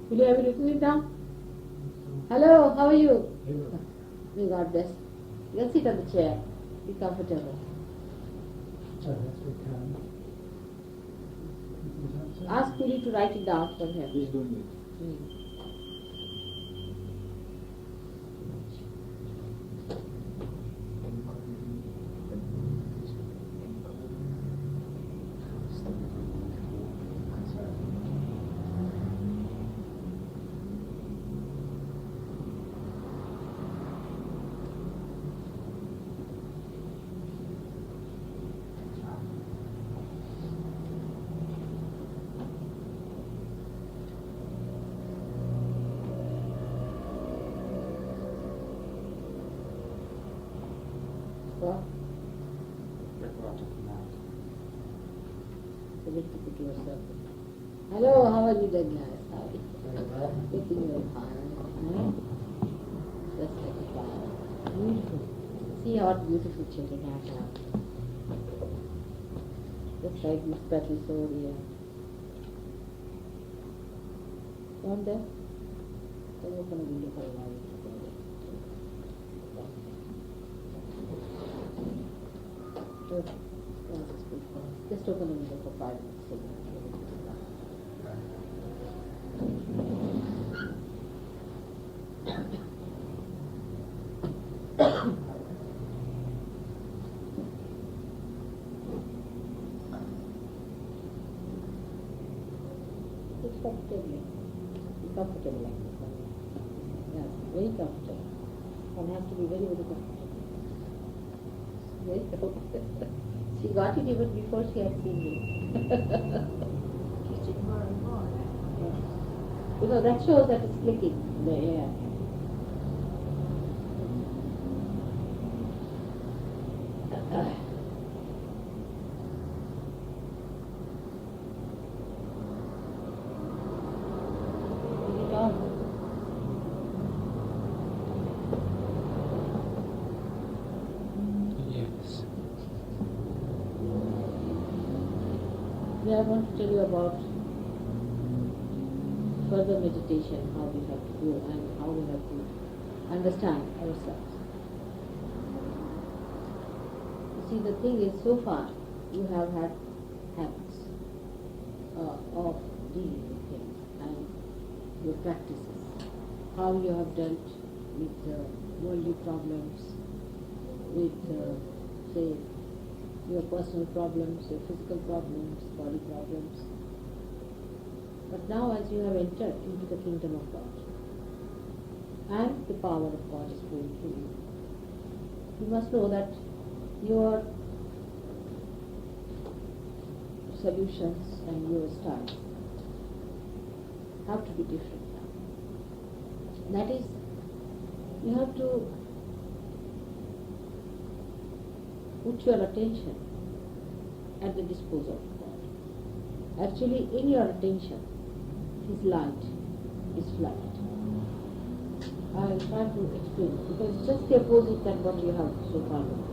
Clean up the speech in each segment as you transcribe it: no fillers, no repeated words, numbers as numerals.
Will you have a little sit down? Hello, how are you? May God bless. You can sit on the chair. Be comfortable. Ask Puri to write it down for him. He's doing it. What? So let me put yourself. Hello, how are you doing, guys? How are you? Looking very fine. Just like a flower. Beautiful. See what beautiful children I have. Just like these petals over here. Down there? Don't open a window for a while. Okay. Just open the window for 5 minutes. It's comfortable. Be comfortable like this one. Yes, very comfortable. One has to be very, very comfortable. Very comfortable. She got it even before she had seen me. Because that shows that it's clicking in the air. Is it on? Yes. I want to tell you about further meditation, how we have to do and how we have to understand ourselves. You see, the thing is, so far you have had habits of dealing with things and your practices, how you have dealt with worldly problems, with, say, your personal problems, your physical problems, body problems. But now as you have entered into the kingdom of God, and the power of God is flowing through you, you must know that your solutions and your styles have to be different now. That is, you have to put your attention at the disposal of God. Actually, in your attention, His light is flooded. I'll try to explain because it's just the opposite than what you have so far done.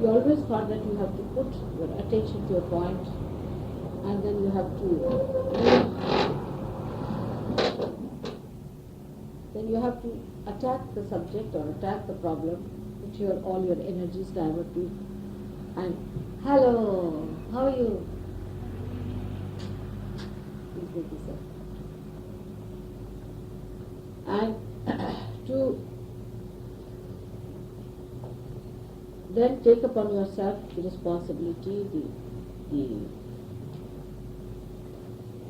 You always thought that you have to put your attention to a point and then you have to attack the subject or attack the problem, put all your energies divert to, and hello, how are you? Please make this up. And to then take upon yourself the responsibility, the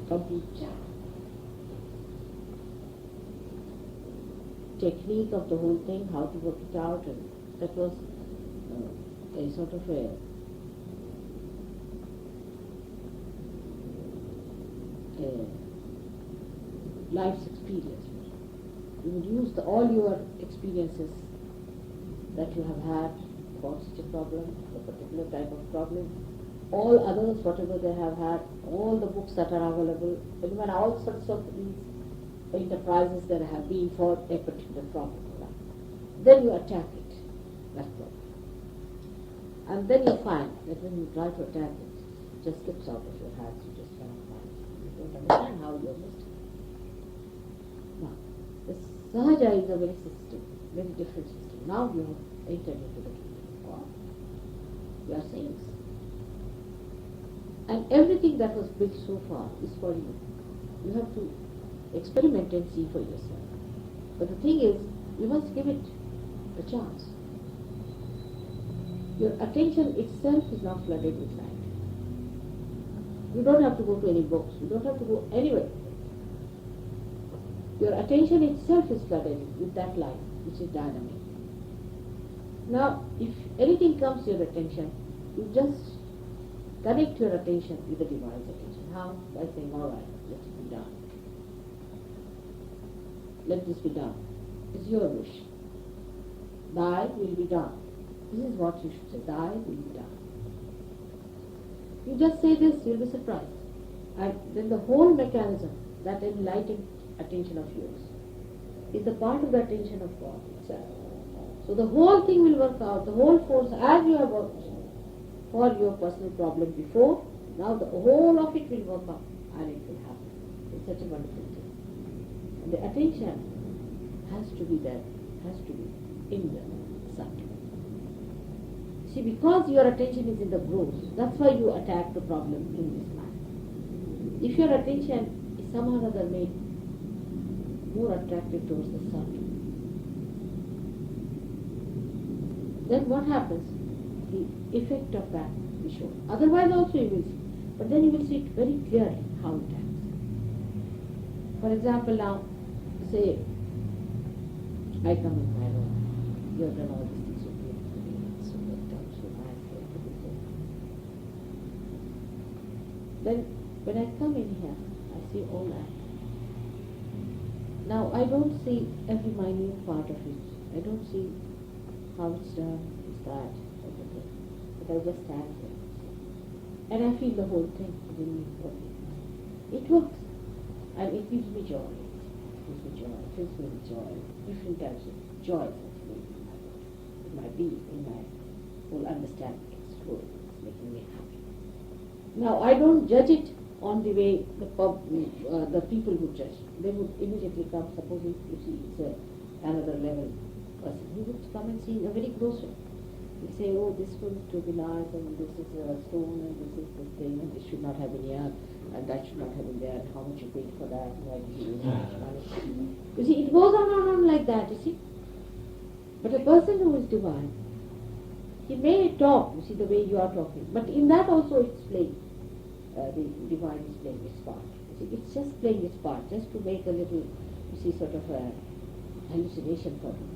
complete technique of the whole thing, how to work it out, and that was a sort of a life's experience. You would use all your experiences that you have had for such a problem, a particular type of problem, all others, whatever they have had, all the books that are available, even all sorts of these enterprises that have been for a particular problem. Then you attack it, that problem. And then you find that when you try to attack it, it just slips out of your hands, you just cannot find it. You don't understand how you have missed it. Now, the Sahaja is a very system, very different system. Now you have entered into the kingdom of God. You are saints. And everything that was built so far is for you. You have to experiment and see for yourself. But the thing is, you must give it a chance. Your attention itself is not flooded with light. You don't have to go to any books. You don't have to go anywhere. Your attention itself is flooded with that light, which is dynamic. Now, if anything comes to your attention, you just connect your attention with the divine's attention. How? By saying, all right, let it be done. Let this be done. It's your wish. Thy will be done. This is what you should say. Thy will be done. You just say this, you'll be surprised. And then the whole mechanism, that enlightened attention of yours, is the part of the attention of God itself. So the whole thing will work out, the whole force, as you have worked for your personal problem before, now the whole of it will work out and it will happen. It's such a wonderful thing. And the attention has to be there, has to be in the subtle. See, because your attention is in the gross, that's why you attack the problem in this manner. If your attention is somehow or other made more attractive towards the subtle, then what happens? The effect of that will show. Otherwise also you will see. But then you will see it very clearly how it acts. For example, now, say, I come in my room. You have done all these things so beautifully, so well done, so nicely, everything. Then, when I come in here, I see all that. Now, I don't see every minute part of it. I don't see how it's done, it's that, everything. But I just stand here. And I feel the whole thing within me working. It works. And it gives me joy. It gives me joy. It fills me with joy. Different types of joy in my being, in my whole understanding. It's true. It's making me happy. Now, I don't judge it on the way the people would judge. They would immediately come, supposing you see it's another level person. He would come and see in a very gross way. He'd say, oh, this one to be nice, and this is a stone, and this is the thing, and this should not have been here, and that should not have been there, and how much you paid for that, and why did you use so much money. You see, it goes on and on like that, you see. But a person who is divine, he may talk, you see, the way you are talking, but in that also it's playing. The divine is playing its part. You see, it's just playing its part, just to make a little, you see, sort of a hallucination for you.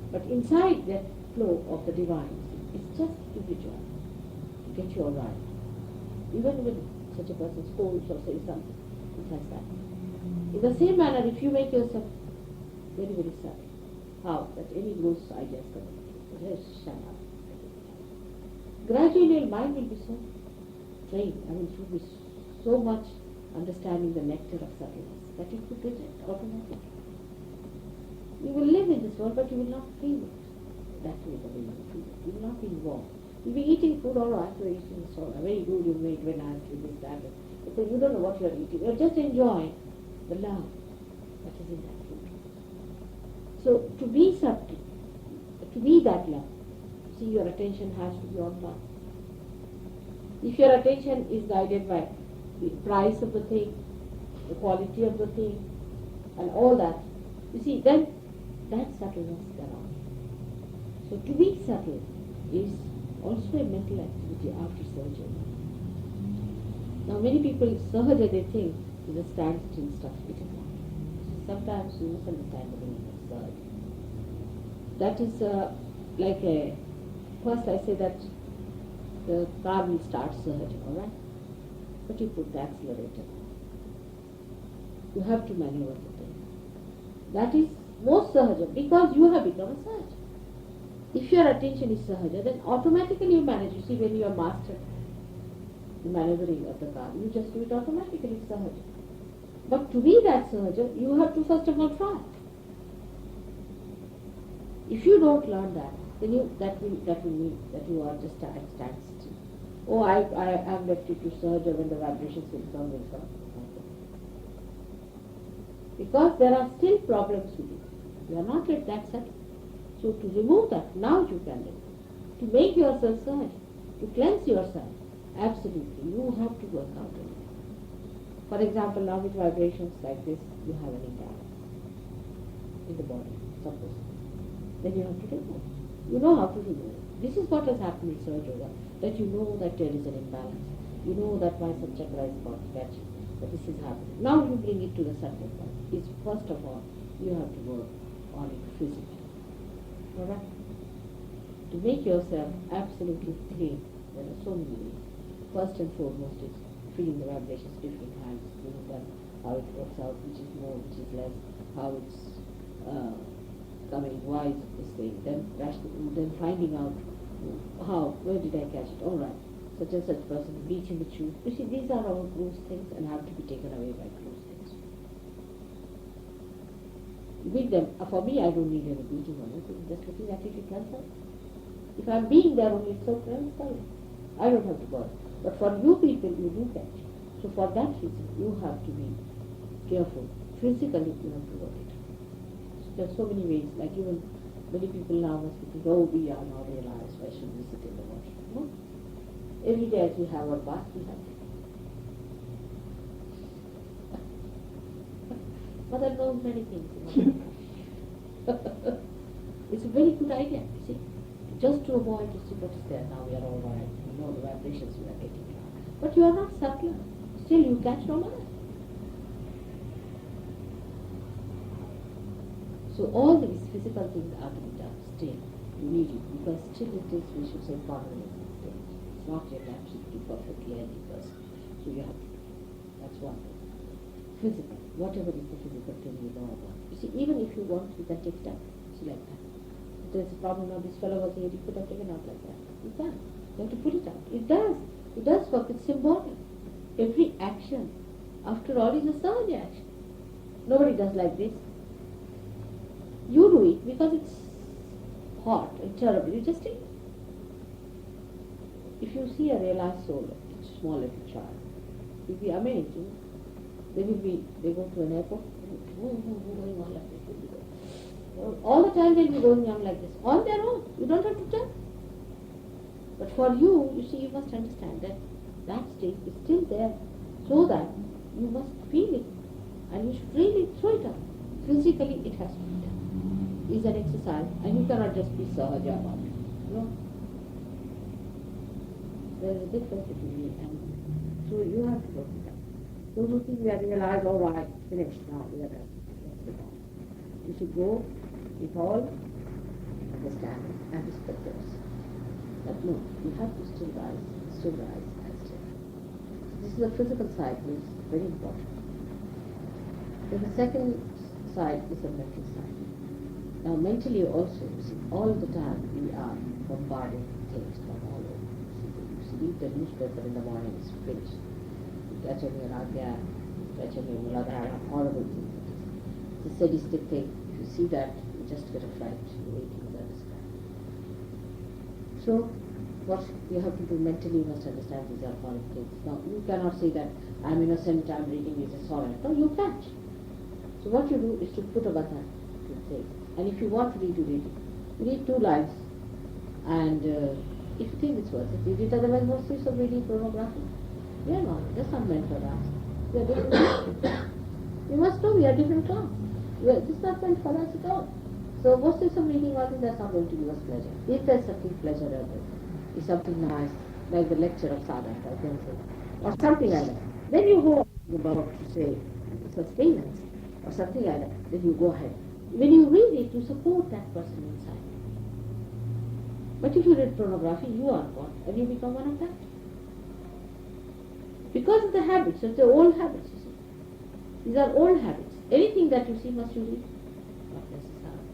But inside that flow of the divine, it's just to give you joy, to get you all right. Even when such a person scolds or says something, it has that. In the same manner, if you make yourself very, very sad, how? That any gross ideas come into you. Just shut up. Gradually your mind will be so trained, it will be so much understanding the nectar of subtleness that you could get it automatically. You will live in this world, but you will not feel it. That way the way you feel it. You will not be involved. You'll be eating food, all right, you're eating this, all right, very good, you made very nicely, this, that. But you don't know what you're eating. You're just enjoying the love that is in that food. So to be subtle, to be that love, see, your attention has to be on love. If your attention is guided by the price of the thing, the quality of the thing, and all that, you see, then that subtleness cannot. So to be subtle is also a mental activity after surgery. Now many people, sahaja, they think is a standstill stuff. It is not. Sometimes you misunderstand the meaning of sahaja. That is like a, first I say that the car will start sahaja, alright? But you put the accelerator. You have to maneuver the thing. That is most sahaja, because you have become a sahaja. If your attention is sahaja, then automatically you manage. You see, when you are mastered the maneuvering of the car, you just do it automatically, it's sahaja. But to be that sahaja, you have to first of all try. If you don't learn that, then that will mean that you are just at standstill. Oh, I am left it to sahaja, when the vibrations will come. Because there are still problems with it. You are not yet that settled. So to remove that, now you can do it. To make yourself settled, to cleanse yourself, absolutely, you have to work out on it. For example, now with vibrations like this, you have an imbalance in the body, suppose. Then you have to remove it. You know how to remove it. This is what has happened in Surge Yoga, that you know that there is an imbalance. You know that my subchakra is got catching, but this is happening. Now you bring it to the subtle part. It's first of all, you have to work on it physically. Alright? To make yourself absolutely clean, there are so many ways. First and foremost is feeling the vibrations, different hands, feeling them, how it works out, which is more, which is less, how it's coming, why is this thing, then finding out how, where did I catch it, alright, such and such person, beach in the shoe. You see, these are our loose things and have to be taken away by loose things. With them, for me, I don't need any beating or anything, just looking at it comes out. If I'm being there only, it's so clean, sorry. I don't have to bother. But for you people, you do catch. So for that reason, you have to be careful. Physically, you have to work it. So there are so many ways, like even many people now must be thinking, oh, we are now realized, why should we sit in the water? No. Every day as we have our bath, we have to. Mother knows many things. It's a very good idea, you see. Just to avoid to see what is there. Now we are all right. You know the vibrations we are getting now. But you are not subtle. Still you catch no matter. So all these physical things are to be done still. You need it because still it is, we should say, permanent. It's not yet absolutely perfectly any person. So you have to do it. That's one thing. Physical. Whatever is the physical thing you know about. You see, even if you want, you can take it up. See, like that. There's a problem now, this fellow was here, you could have taken out like that. You can. You have to put it out. It does. It does work. It's symbolic. Every action, after all, is a Sahaja action. Nobody does like this. You do it because it's hot and terrible. You just do it. If you see a realized soul, a small little child, you'll be amazed. You know? They go to an airport, going on like this. All the time they'll be going on like this, on their own. You don't have to tell. But for you, you see, you must understand that that state is still there, so that you must feel it, and you should really throw it out. Physically, it has to be done. It's an exercise, and you cannot just be sahaja about it. No. There is a difference between me and you. So you have to work it out. So you think we are realized, all right, finished, now we are done. You should go with all understanding and respect yourself. But no, you have to still rise and still. This is the physical side, which is very important. Then the second side is the mental side. Now mentally also, you see, all the time we are bombarding things from all over. You see, read the newspaper in the morning, it's finished. You catch any Radhya, catch any Muladhara, horrible things. It's a sadistic thing. If you see that, you just get a fright. You're waiting for that. So, what you have to do mentally, you must understand these are horrible things. Now, you cannot say that I'm innocent, I'm reading this, it's alright. No, you can't. So what you do is to put a button to the thing. And if you want to read, you read it. You read 2 lines. And if you think it's worth it, read it. Otherwise, what's the use of reading pornography? We are not. That's not meant for us. We are different. You must know we are different class. This is not meant for us at all. So what's the use of reading all this? That's not going to give us pleasure. If there's something pleasurable, is something nice, like the lecture of Sadak, I can say, or something like that. Then you go about to say sustenance, or something like that. Then you go ahead. When you read it, you support that person inside. But if you read pornography, you are gone, and you become one of that. Because of the habits, it's the old habits, you see. These are old habits. Anything that you see, must you read? Not necessarily.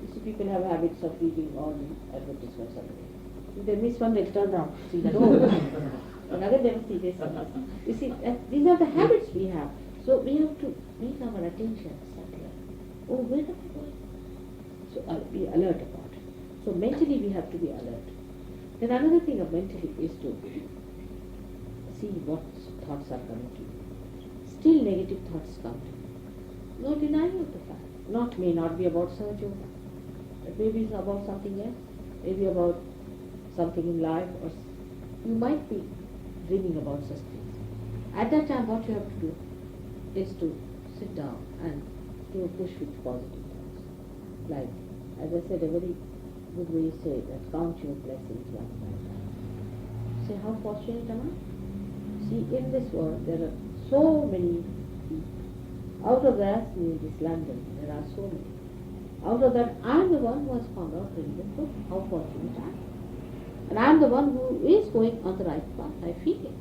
You see, people have habits of reading all the advertisements of the day. If they miss one, they turn around, see that, oh, and again they will see this and this. You see, these are the habits we have. So we have to make our attention subtler. Oh, where are we going? So be alert about it. So mentally we have to be alert. Then another thing of mentally is to see what thoughts are coming to you. Still negative thoughts come to you. No denying of the fact. May not be about Sahaja Yoga. It maybe it's about something else. Maybe about something in life, or you might be dreaming about such things. At that time, what you have to do is to sit down and do a push with positive thoughts. Like, as I said, a very good way to say that count your blessings one by one. Say, how fortunate am I? See, in this world, there are so many people. Out of that, in this London, there are so many. Out of that, I am the one who has found out really the truth, how fortunate I am. And I am the one who is going on the right path. I feel it.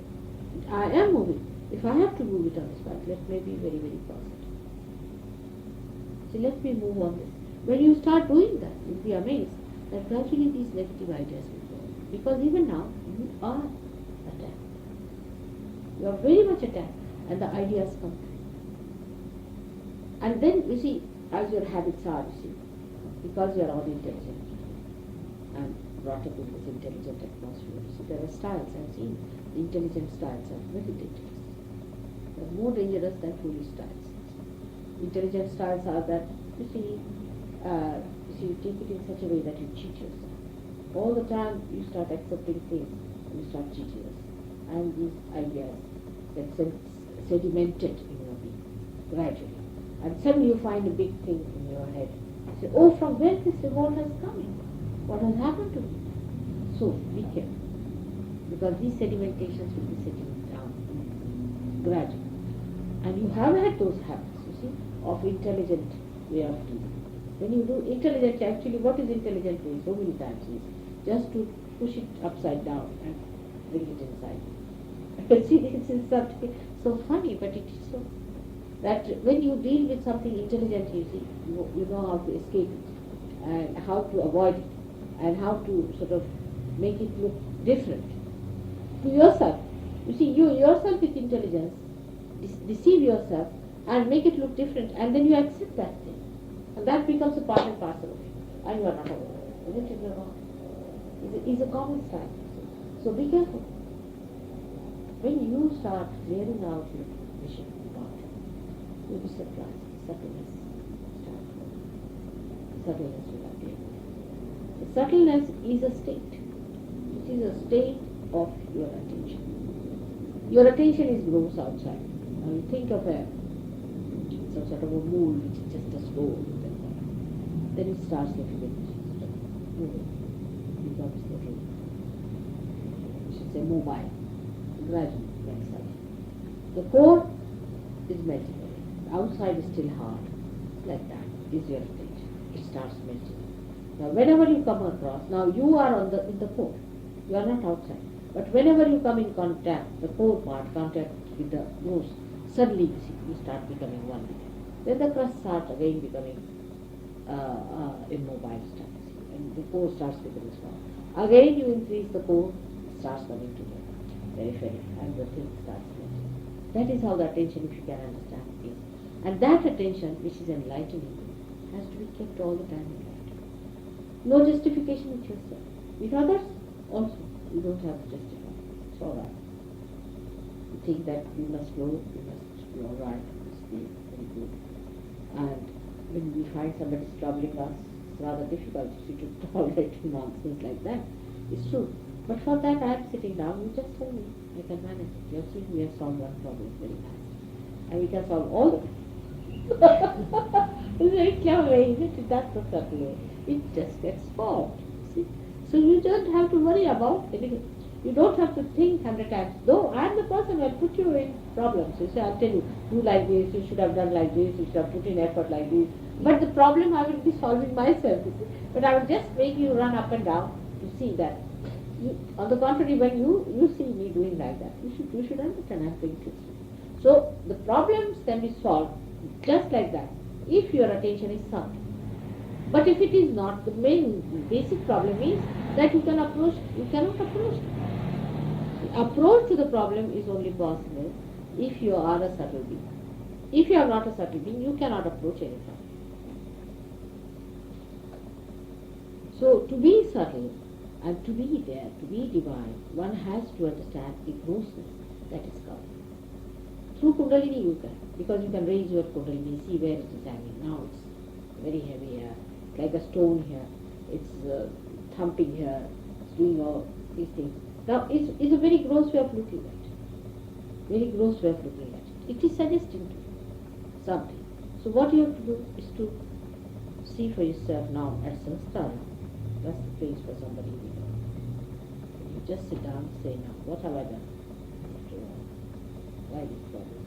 I am moving. If I have to move it on this path, let me be very, very positive. So let me move on this. When you start doing that, you'll be amazed that gradually these negative ideas will go. Because even now, you are attacked. You are very much attacked, and the ideas come to you. And then, you see, as your habits are, you see, because you are all intelligent and brought up in this intelligent atmosphere, you see, there are styles. I've seen the intelligent styles are very dangerous. They are more dangerous than foolish styles. Intelligent styles are that, you see, you take it in such a way that you cheat yourself. All the time you start accepting things and you start cheating yourself. And these ideas get sedimented in your being gradually. And suddenly you find a big thing in your head. You say, oh, from where this revolt has come in? What has happened to me? So, be careful. Because these sedimentations will be settling down gradually. And you have had those habits, you see, of intelligent way of dealing. When you do intelligent, actually what is intelligent way? So many times is just to push it upside down and bring it inside. See, this is something so funny, but it is so. That when you deal with something intelligent, you see, you know how to escape it, and how to avoid it, and how to sort of make it look different to yourself. You see, you yourself with intelligence deceive yourself and make it look different, and then you accept that thing. And that becomes a part and parcel of you. And you are not aware. Isn't it wrong? It's a common style. So be careful. When you start clearing out your vision about it, you'll be surprised. Subtleness starts flowing. Subtleness will appear. The subtleness is a state. It is a state of your attention. Your attention is grows outside. Now you think of some sort of a mold which is just a stone. Then it starts getting moving. Becomes little, we should say mobile, gradually like such. The core is melting away. The outside is still hard. Like that is your attention. It starts melting. Now whenever you come across, now you are in the core. You are not outside. But whenever you come in contact, the core part, contact with the nose, suddenly you see, you start becoming one with it. Then the crust starts again becoming immobile stuff, and the core starts becoming small. Again you increase the core, it starts coming together, very, and the thing starts melting. That is how the attention, if you can understand, is. And that attention, which is enlightening, has to be kept all the time enlightened. No justification with yourself. With others, also, you don't have to justify. It's all right. You think that you must flow, you must be all right, you must be very good. And when we find somebody troubling us, it's rather difficult to tolerate nonsense like that. It's true. But for that I am sitting down, you just tell me, I can manage it. You have seen we have solved one problem very fast. And we can solve all of it. It's very clever way, isn't it? That's the subtle way. It just gets solved. See? So you don't have to worry about anything. You don't have to think 100 times. Though I am the person who will put you in problems. You say, I'll tell you, do like this, you should have done like this, you should have put in effort like this. But the problem I will be solving myself. But I will just make you run up and down to see that. On the contrary, when you see me doing like that, you should understand I'm being truthful. So the problems can be solved just like that if your attention is sound. But if it is not, the main basic problem is that you cannot approach. The approach to the problem is only possible if you are a subtle being. If you are not a subtle being, you cannot approach any problem. So to be subtle and to be there, to be divine, one has to understand the grossness that is covered. Through Kundalini you can, because you can raise your Kundalini, see where it is hanging. Now it's very heavy here, like a stone here. It's thumping here, it's doing all these things. Now it's a very gross way of looking at it. Very gross way of looking at it. It is suggesting to you something. So what you have to do is to see for yourself now as Sanskara. That's the place for somebody to go. You just sit down and say, now, what have I done? Why this problem?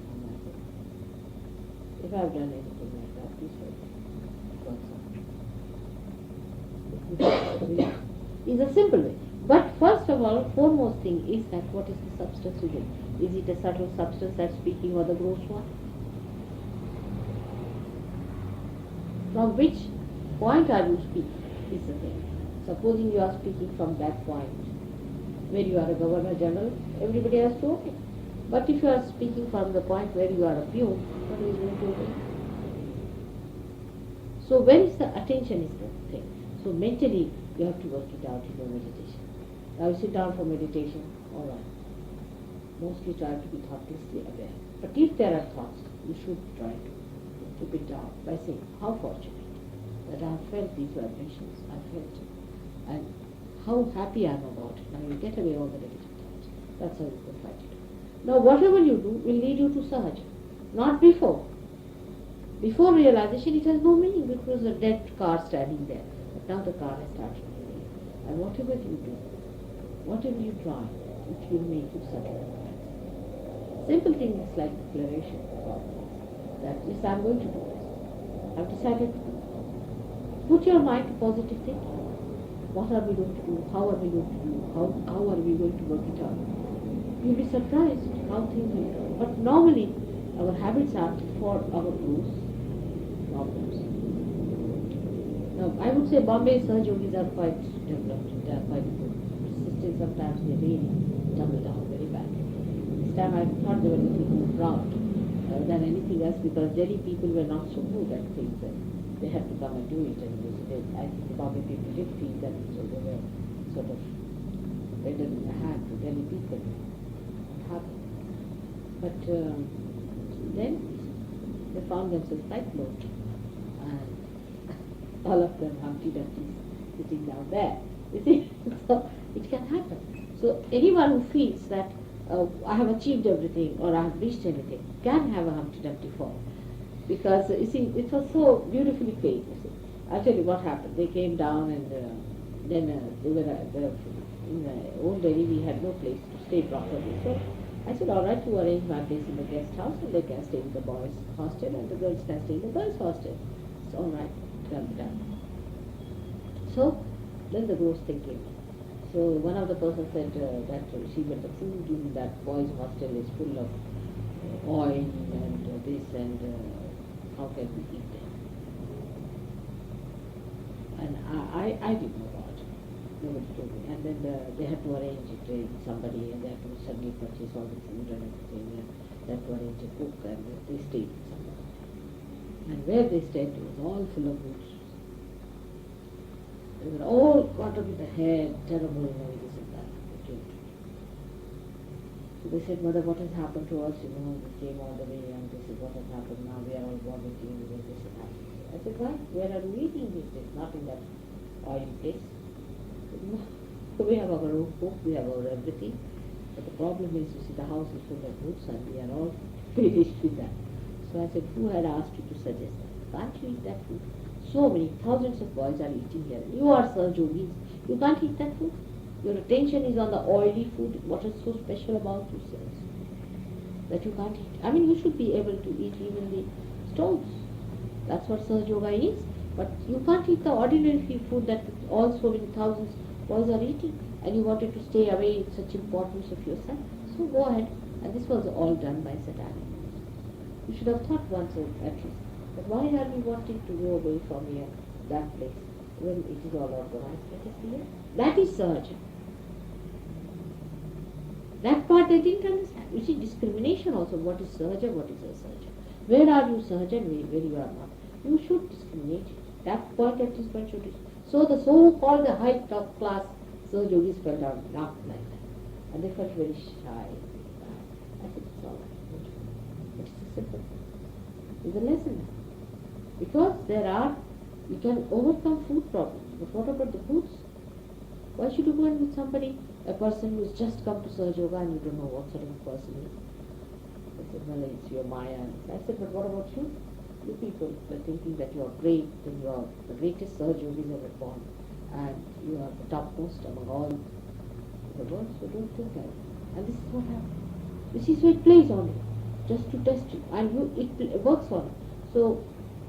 If I have done anything like that, please forgive me. It's a simple way. But first of all, foremost thing is that what is the substance within? Is it a subtle substance that's speaking or the gross one? From which point are you speaking is the thing. Supposing you are speaking from that point where you are a Governor General, everybody has to obey. But if you are speaking from the point where you are a peon, nobody is going to obey. So where is the attention is the thing. So mentally you have to work it out in your meditation. Now you sit down for meditation, all right. Mostly try to be thoughtlessly aware. But if there are thoughts, you should try to keep it down by saying, how fortunate that I have felt these vibrations, I felt it. And how happy I am about it. Now you get away all the negative thoughts. That's how you can fight it. Now whatever you do will lead you to Sahaja. Not before. Before realization it has no meaning because a dead car standing there. But now the car has started moving. And whatever you do, whatever you try, it will make you subtle. Simple things like declaration that yes, I am going to do this. I have decided to do it. Put your mind to positive thinking. What are we going to do? How are we going to do? How are we going to work it out? You'll be surprised how things will go. But normally our habits are for our gross problems. Now I would say Bombay Sahaja Yogis are quite developed. They are quite good. Still sometimes they really tumble down very badly. This time I thought they were a little more proud than anything else because Delhi people were not so good at things and they had to come and do it. And I think the Bombay people did feel that, so they were sort of lending a hand to Delhi people. But then they found themselves quite low. And all of them Humpty Dumpty sitting down there. You see, so it can happen. So anyone who feels that I have achieved everything or I have reached anything can have a Humpty Dumpty fall. Because you see, it was so beautifully played. I'll tell you what happened. They came down and then they were in the old Delhi we had no place to stay properly. So I said, all right, you arrange my place in the guest house and they can stay in the boys' hostel and the girls can stay in the girls' hostel. It's all right, done. So then the gross thing came. So one of the persons said that she went the food in that boys' hostel is full of oil and this and how can we eat them? And I didn't know about it. Nobody told me. And then they had to arrange it with somebody and they had to suddenly purchase all the food and everything and they had to arrange a cook and they stayed with somebody. And where they stayed it was all full of roots. They were all caught up in the head, terrible this and that. So they said, Mother, what has happened to us? You know, we came all the way and this is what has happened now. We are all vomiting because this has happened. I said, why? Where are we eating these days? Not in that oily place. So we have our own cook, we have our everything. But the problem is, you see, the house is full of roots and we are all finished with that. So I said, who had asked you to suggest that? Can't you eat that food? So many, thousands of boys are eating here. You are Sahaja Yogis. You can't eat that food. Your attention is on the oily food. What is so special about yourselves that you can't eat? I mean, you should be able to eat even the stones. That's what Sahaja Yoga is. But you can't eat the ordinary food that all so many thousands boys are eating. And you wanted to stay away in such importance of yourself. So go ahead. And this was all done by satanic. You should have thought once at least. But why are we wanting to go away from here, that place, when it is all organized? Let us be here. That is Sahaja. That part they didn't understand. You see, discrimination also. What is Sahaja, what is Asahaja? Where are you Sahaja and where you are not? You should discriminate. That point at this point should be. So the so-called the high top class Sahaja Yogis fell down, not like that. And they felt very shy. I said, it's all right. simple. It's a lesson. Because you can overcome food problems. But what about the foods? Why should you go in with somebody, a person who's just come to Sahaja Yoga and you don't know what sort of a person he is? I said, well, it's your Maya. I said, but what about you? You people are thinking that you are great and you are the greatest Sahaja Yogis ever born and you are the topmost among all the world, so don't think like that. And this is what happens. You see, so it plays on you, just to test you, and it works on you. So,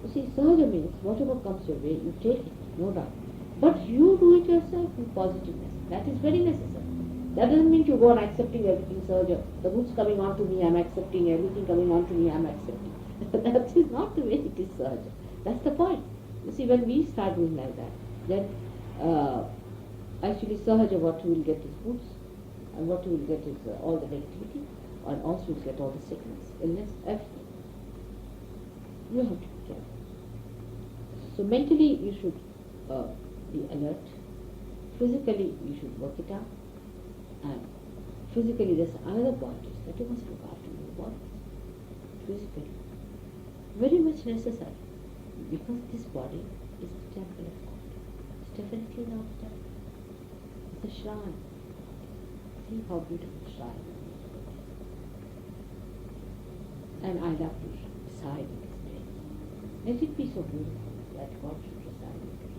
you see, Sahaja means whatever comes your way, you take it, no doubt. But you do it yourself with positiveness. That is very necessary. That doesn't mean you go on accepting everything Sahaja. The goods coming on to me, I'm accepting. Everything coming on to me, I'm accepting. That is not the way it is Sahaja. That's the point. You see, when we start doing like that, then actually Sahaja, what you will get is goods, and what you will get is all the negativity, and also you will get all the sickness, illness, everything. You have to be careful. So mentally you should be alert. Physically you should work it out. And physically there's another point is that you must look after your body. Physically. Very much necessary. Because this body is the temple of God. It's definitely not a temple. It's a shrine. See how beautiful shrine it is. And I love to reside in this place. Let it be so beautiful that God should reside in it.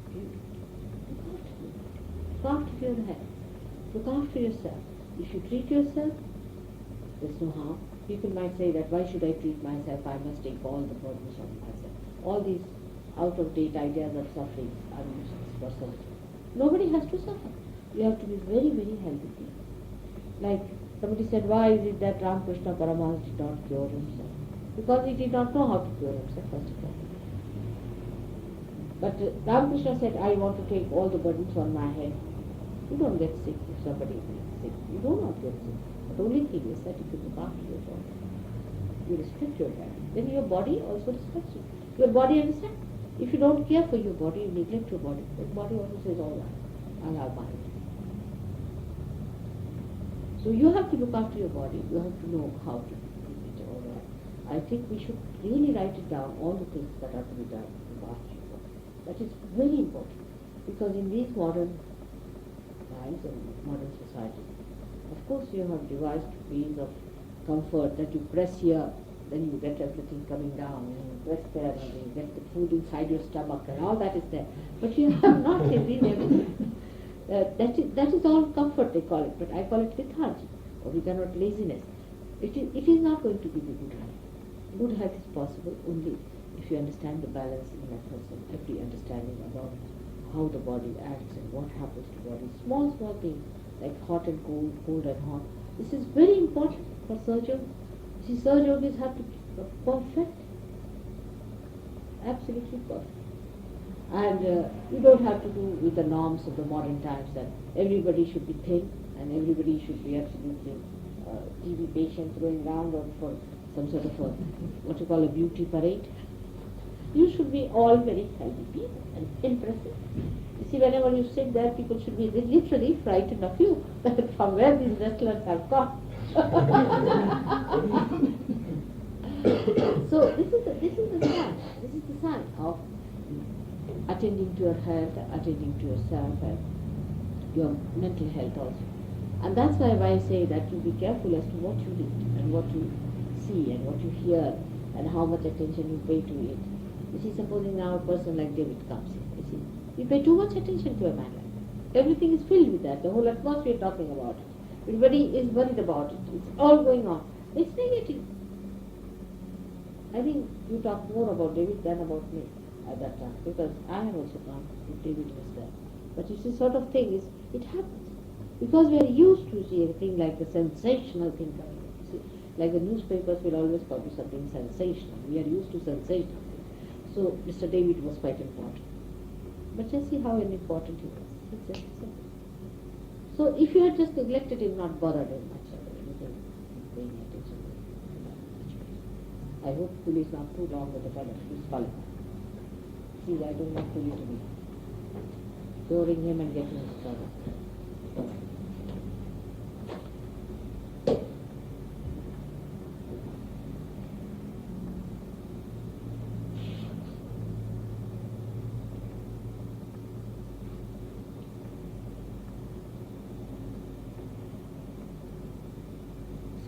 Beautiful. Look after your health. Look after yourself. If you treat yourself, there's no harm. People might say that why should I treat myself? I must take all the burdens on myself. All these out-of-date ideas of suffering are useless for surgery. Nobody has to suffer. You have to be very, very healthy people. Like somebody said, why is it that Ramakrishna Paramahansa did not cure himself? Because he did not know how to cure himself, first of all. But Ramakrishna said, I want to take all the burdens on my head. You don't get sick if somebody is sick. You do not get sick. But the only thing is that if you look after your body, you respect your body, then your body also respects you. Your body understands. If you don't care for your body, you neglect your body, the body also says, all right, I'll have mine. So you have to look after your body. You have to know how to keep it all right. I think we should really write it down, all the things that are to be done to look after your body. That is very important. Because in these modern times and modern society, of course you have devised means of comfort that you press here, then you get everything coming down, and you press there, and you get the food inside your stomach, and all that is there. But you have not really everything. That is all comfort they call it, but I call it lethargy, or we cannot laziness. It is not going to give you good health. Good health is possible only if you understand the balance in a person, every understanding about how the body acts and what happens to the body. Small things like hot and cold, cold and hot. This is very important for surgeons. See, surgeons have to be perfect, absolutely perfect. And you don't have to do with the norms of the modern times that everybody should be thin and everybody should be absolutely TB patient throwing around or for some sort of a, what you call a beauty parade. You should be all very healthy people and impressive. You see, whenever you sit there, people should be literally frightened of you, from where these wrestlers have come. So this is the sign. This is the sign of attending to your health, attending to yourself, and your mental health also. And that's why I say that you be careful as to what you eat and what you see and what you hear and how much attention you pay to it. You see, supposing now a person like David comes in, you see, you pay too much attention to a man like that. Everything is filled with that, the whole atmosphere talking about it. Everybody is worried about it. It's all going on. It's negative. I think you talk more about David than about me at that time, because I have also come if David was there. But you see, sort of thing is, it happens. Because we are used to see a thing like a sensational thing coming in. You see, like the newspapers will always publish something sensational. We are used to sensational things. So Mr. David was quite important. But just see how unimportant he was. It's just simple. So if you had just neglected him, not bothered him much or anything, paying attention to him, I hope Puli is not too long with the fellow. He's falling. See, I don't want Puli to be curing him and getting into trouble.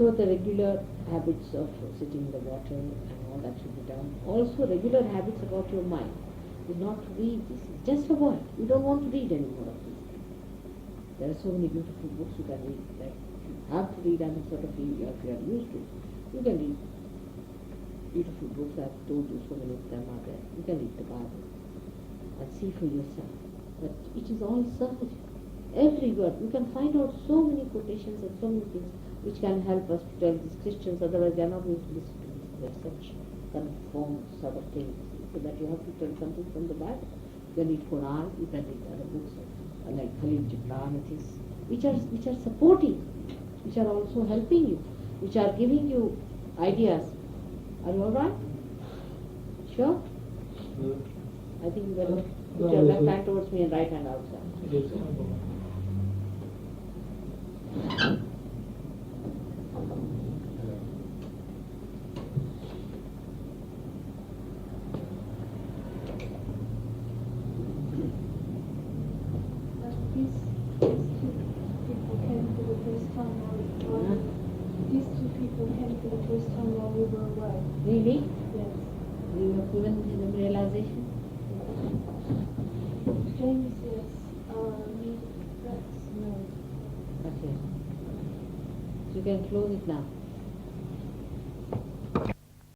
So the regular habits of sitting in the water and all that should be done. Also regular habits about your mind. Do not read this. Just avoid. You don't want to read any more of these things. There are so many beautiful books you can read. Like if you have to read, and sort of if you are used to, you can read beautiful books. I've told you so many of them are there. You can read the Bible and see for yourself. But it is all surface. Every word. You can find out so many quotations and so many things which can help us to tell these Christians, otherwise they are not going to listen to this. They are such conformed sort of things. So that you have to tell something from the Bible. You can read Quran, you can read other books like Khalil Gibran and things, which are supporting, which are also helping you, which are giving you ideas. Are you alright? Sure? I think you better put your left hand towards me and right hand outside. These two people came for the first time while we were away. Really? Yes. You have given them realization? James, yes. Me, Rex, no. Okay. So you can close it now.